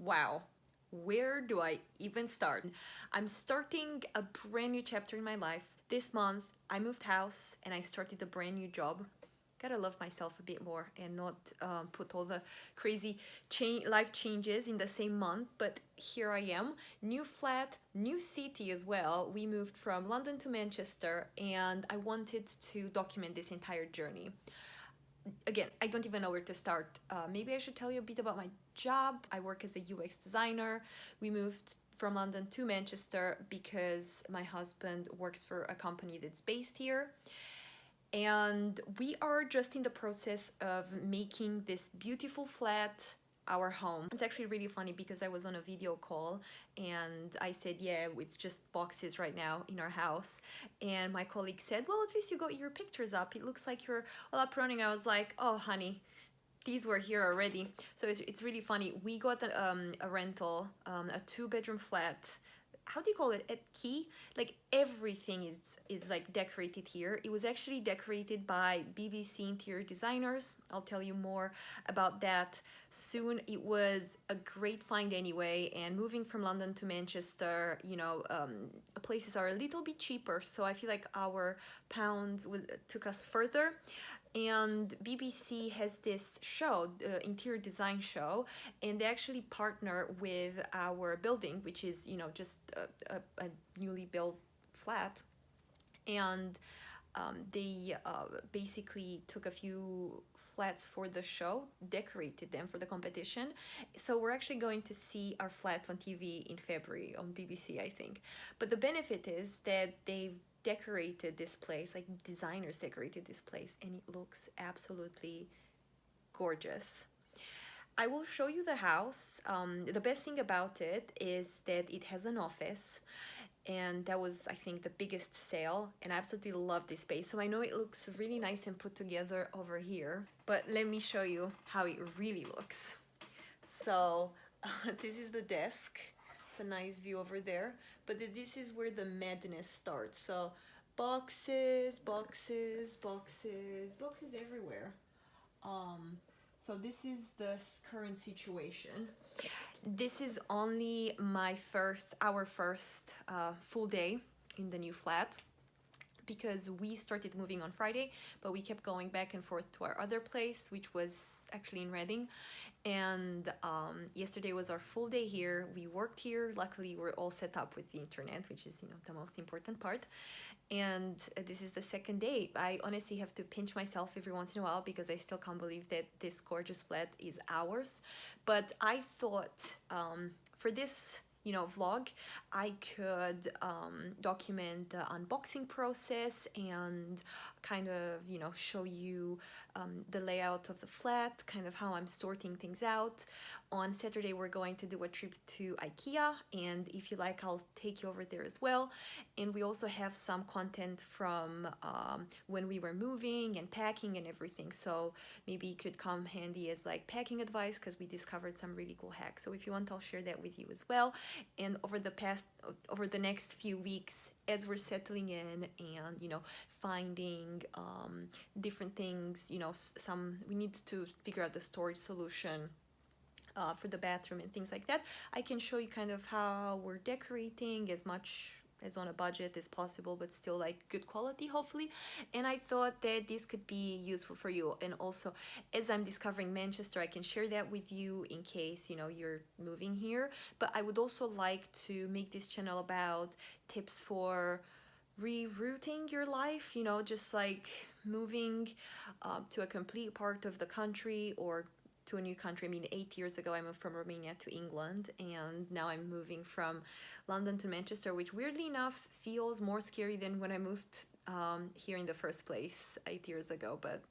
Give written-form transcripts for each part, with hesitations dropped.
Wow, where do I even start? I'm starting a brand new chapter in my life. This month, I moved house and I started a brand new job. Gotta love myself a bit more and not put all the crazy life changes in the same month. But here I am, new flat, new city as well. We moved from London to Manchester, and I wanted to document this entire journey. Again, I don't even know where to start. Maybe I should tell you a bit about my job. I work as a UX designer. We moved from London to Manchester because my husband works for a company that's based here. And we are just in the process of making this beautiful flat our home. It's actually really funny because I was on a video call and I said, yeah, it's just boxes right now in our house. And my colleague said, well, at least you got your pictures up. It looks like you're all up running. I was like, oh, honey, these were here already. So it's really funny. We got a rental, a 2-bedroom flat. How do you call it? A key? Like everything is like decorated here. It was actually decorated by BBC interior designers. I'll tell you more about that soon. It was a great find anyway, and moving from London to Manchester, places are a little bit cheaper, so I feel like our pound took us further. And BBC has this show, the interior design show, and they actually partner with our building, which is, just a newly built flat. And they basically took a few flats for the show, decorated them for the competition. So we're actually going to see our flat on TV in February on BBC, I think. But the benefit is that they've decorated this place, like designers decorated this place, and it looks absolutely gorgeous. I will show you the house. The best thing about it is that it has an office, and that was, I think, the biggest sale, and I absolutely love this space. So I know it looks really nice and put together over here, but let me show you how it really looks. So this is the desk. It's a nice view over there, but this is where the madness starts. So boxes, boxes, boxes, boxes everywhere. So this is the current situation. This is only our first full day in the new flat, because we started moving on Friday, but we kept going back and forth to our other place, which was actually in Reading. And yesterday was our full day here. We worked here. Luckily, we're all set up with the internet, which is, the most important part. And this is the second day. I honestly have to pinch myself every once in a while because I still can't believe that this gorgeous flat is ours. But I thought for this vlog, I could document the unboxing process and kind of, show you the layout of the flat, kind of how I'm sorting things out. On Saturday, we're going to do a trip to IKEA, and if you like, I'll take you over there as well. And we also have some content from when we were moving and packing and everything, so maybe it could come handy as like packing advice, because we discovered some really cool hacks. So if you want, I'll share that with you as well. And over the next few weeks, as we're settling in and finding different things, we need to figure out the storage solution for the bathroom and things like that. I can show you kind of how we're decorating as much as on a budget as possible, but still like good quality, hopefully. And I thought that this could be useful for you. And also, as I'm discovering Manchester, I can share that with you in case you're moving here. But I would also like to make this channel about tips for rerouting your life, just like moving to a complete part of the country or to a new country. I mean, 8 years ago I moved from Romania to England, and now I'm moving from London to Manchester, which weirdly enough feels more scary than when I moved here in the first place 8 years ago. But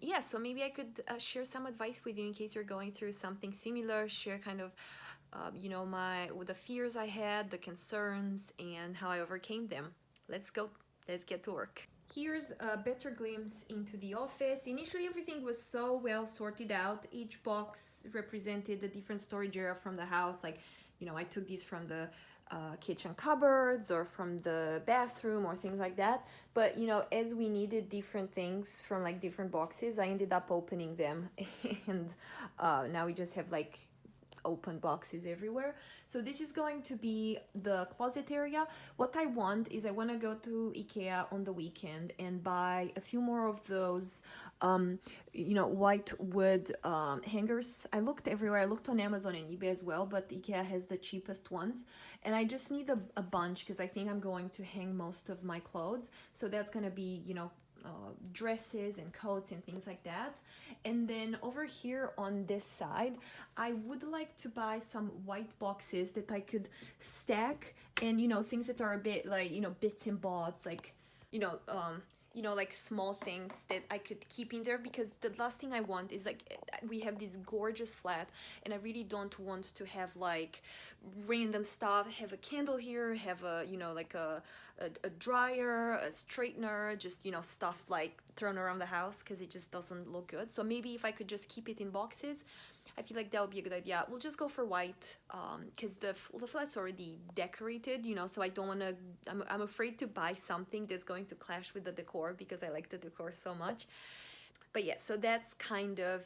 yeah, so maybe I could share some advice with you in case you're going through something similar, share kind of the fears I had, the concerns, and how I overcame them. Let's get to work. Here's a better glimpse into the office. Initially, everything was so well sorted out. Each box represented a different storage area from the house. Like, I took these from the kitchen cupboards or from the bathroom or things like that. But, as we needed different things from like different boxes, I ended up opening them. And now we just have like open boxes everywhere. So this is going to be the closet area. What I want is I want to go to IKEA on the weekend and buy a few more of those white wood hangers. I looked everywhere. I looked on Amazon and eBay as well, but IKEA has the cheapest ones, and I just need a bunch because I think I'm going to hang most of my clothes. So that's gonna be dresses and coats and things like that. And then over here on this side, I would like to buy some white boxes that I could stack, and things that are a bit like bits and bobs, like like small things that I could keep in there, because the last thing I want is like we have this gorgeous flat and I really don't want to have like random stuff, have a candle here, have a like a dryer, a straightener, just stuff like thrown around the house, because it just doesn't look good. So maybe if I could just keep it in boxes, I feel like that would be a good idea. We'll just go for white because the flat's already decorated, so I don't want to, I'm afraid to buy something that's going to clash with the decor because I like the decor so much. But yeah, so that's kind of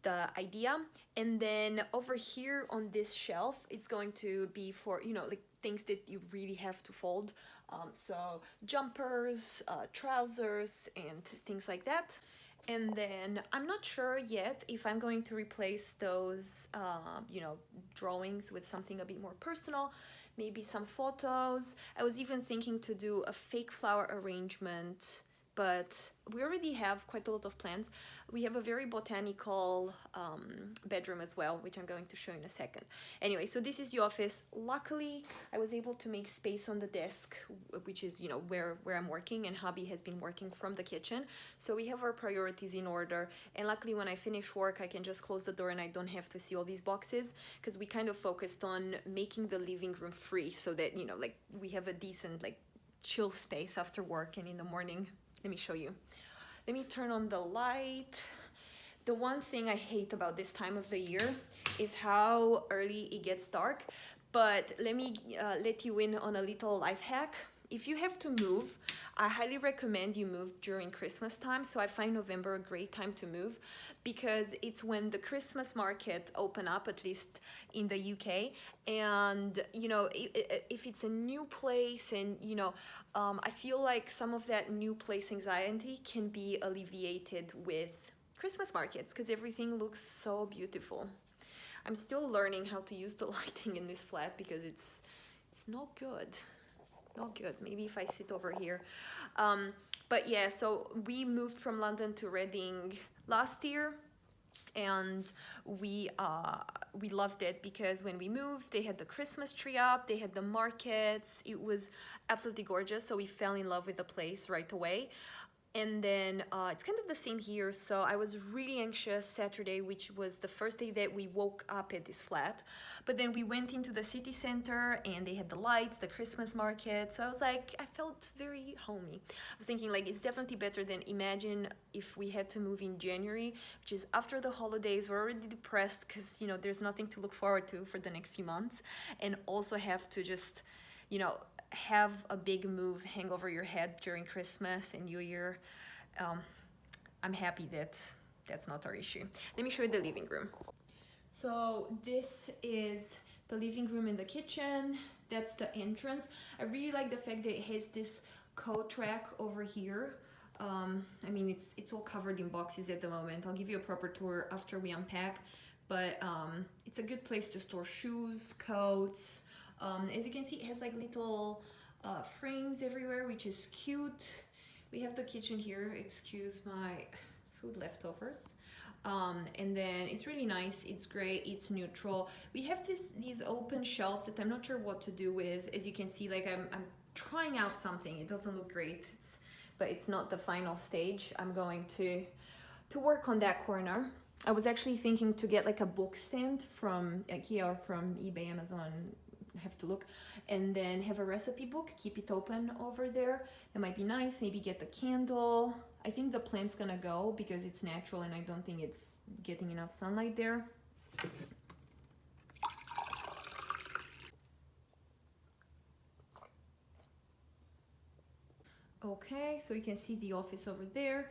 the idea. And then over here on this shelf, it's going to be for, like things that you really have to fold. So jumpers, trousers, and things like that. And then I'm not sure yet if I'm going to replace those, drawings with something a bit more personal, maybe some photos. I was even thinking to do a fake flower arrangement, but we already have quite a lot of plants. We have a very botanical bedroom as well, which I'm going to show in a second. Anyway, so this is the office. Luckily, I was able to make space on the desk, which is, where I'm working, and hubby has been working from the kitchen. So we have our priorities in order. And luckily, when I finish work, I can just close the door and I don't have to see all these boxes, because we kind of focused on making the living room free so that, like we have a decent, like chill space after work and in the morning. Let me show you. Let me turn on the light. The one thing I hate about this time of the year is how early it gets dark. But let me let you in on a little life hack. If you have to move, I highly recommend you move during Christmas time. So I find November a great time to move, because it's when the Christmas market open up, at least in the UK. And, if it's a new place and, I feel like some of that new place anxiety can be alleviated with Christmas markets, because everything looks so beautiful. I'm still learning how to use the lighting in this flat because it's not good. Not good. Maybe if I sit over here. But yeah, so we moved from London to Reading last year, and we loved it because when we moved, they had the Christmas tree up, they had the markets. It was absolutely gorgeous. So we fell in love with the place right away. And then it's kind of the same here. So I was really anxious Saturday, which was the first day that we woke up at this flat. But then we went into the city center and they had the lights, the Christmas market. So I was like, I felt very homey. I was thinking like, it's definitely better than imagine if we had to move in January, which is after the holidays. We're already depressed because, there's nothing to look forward to for the next few months. And also have to just, have a big move hang over your head during Christmas and New Year. I'm happy that that's not our issue. Let me show you the living room. So this is the living room and the kitchen. That's the entrance. I really like the fact that it has this coat rack over here. I mean, it's all covered in boxes at the moment. I'll give you a proper tour after we unpack, but it's a good place to store shoes, coats. As you can see, it has like little frames everywhere, which is cute. We have the kitchen here. Excuse my food leftovers. And then it's really nice. It's great. It's neutral. We have these open shelves that I'm not sure what to do with. As you can see, like I'm trying out something. It doesn't look great, but it's not the final stage. I'm going to work on that corner. I was actually thinking to get like a book stand from IKEA or from eBay, Amazon. Have to look, and then have a recipe book, keep it open over there. That might be nice. Maybe get the candle. I think the plant's gonna go because it's natural and I don't think it's getting enough sunlight there. Okay, so you can see the office over there.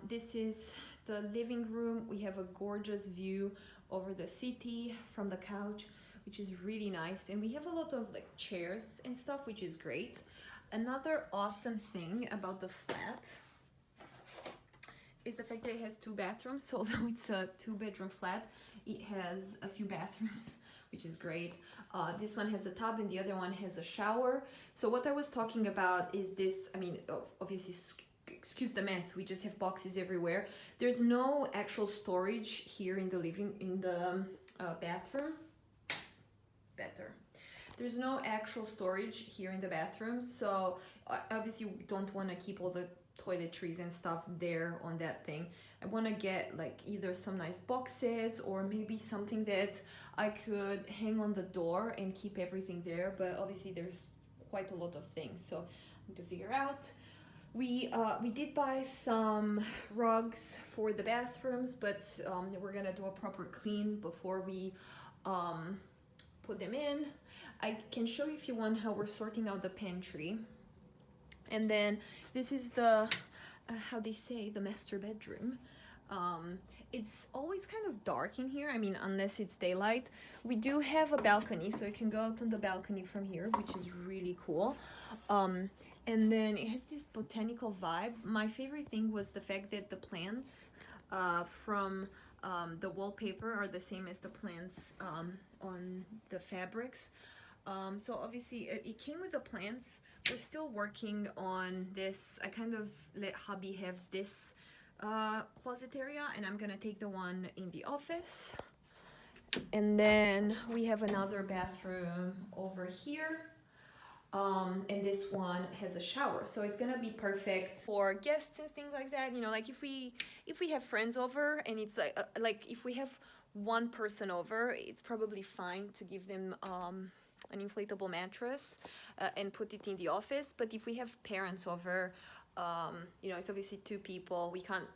This is The living room, we have a gorgeous view over the city from the couch, which is really nice. And we have a lot of like chairs and stuff, which is great. Another awesome thing about the flat is the fact that it has 2 bathrooms. So although it's a 2-bedroom flat, it has a few bathrooms, which is great. This one has a tub and the other one has a shower. So what I was talking about is this, I mean, obviously, excuse the mess, we just have boxes everywhere. There's no actual storage here in the bathroom. Better. There's no actual storage here in the bathroom, so obviously we don't want to keep all the toiletries and stuff there on that thing. I want to get like either some nice boxes or maybe something that I could hang on the door and keep everything there, but obviously there's quite a lot of things, so I need to figure out. We did buy some rugs for the bathrooms, but we're gonna do a proper clean before we put them in. I can show you if you want how we're sorting out the pantry. And then this is the, how they say, the master bedroom. It's always kind of dark in here, I mean, unless it's daylight. We do have a balcony, so you can go out on the balcony from here, which is really cool. And then it has this botanical vibe. My favorite thing was the fact that the plants from the wallpaper are the same as the plants on the fabrics. So obviously it came with the plants. We're still working on this. I kind of let hubby have this closet area, and I'm gonna take the one in the office. And then we have another bathroom over here. And this one has a shower, so it's gonna be perfect for guests and things like that. You know, like if we have friends over, and it's like if we have one person over, it's probably fine to give them an inflatable mattress and put it in the office. But if we have parents over, you know, it's obviously 2 people. We can't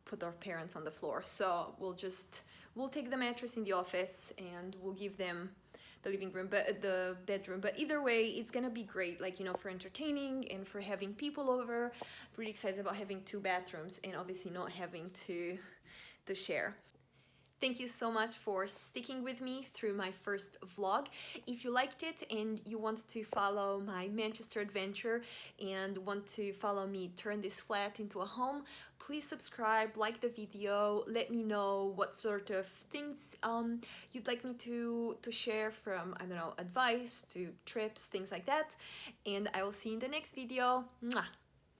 put our parents on the floor, so we'll take the mattress in the office and we'll give them the living room, but the bedroom. But either way, it's gonna be great, like, you know, for entertaining and for having people over. Really excited about having 2 bathrooms and obviously not having to share. Thank you so much for sticking with me through my first vlog. If you liked it and you want to follow my Manchester adventure and want to follow me turn this flat into a home, please subscribe, like the video, let me know what sort of things you'd like me to share, from, I don't know, advice to trips, things like that. And I will see you in the next video. Mwah!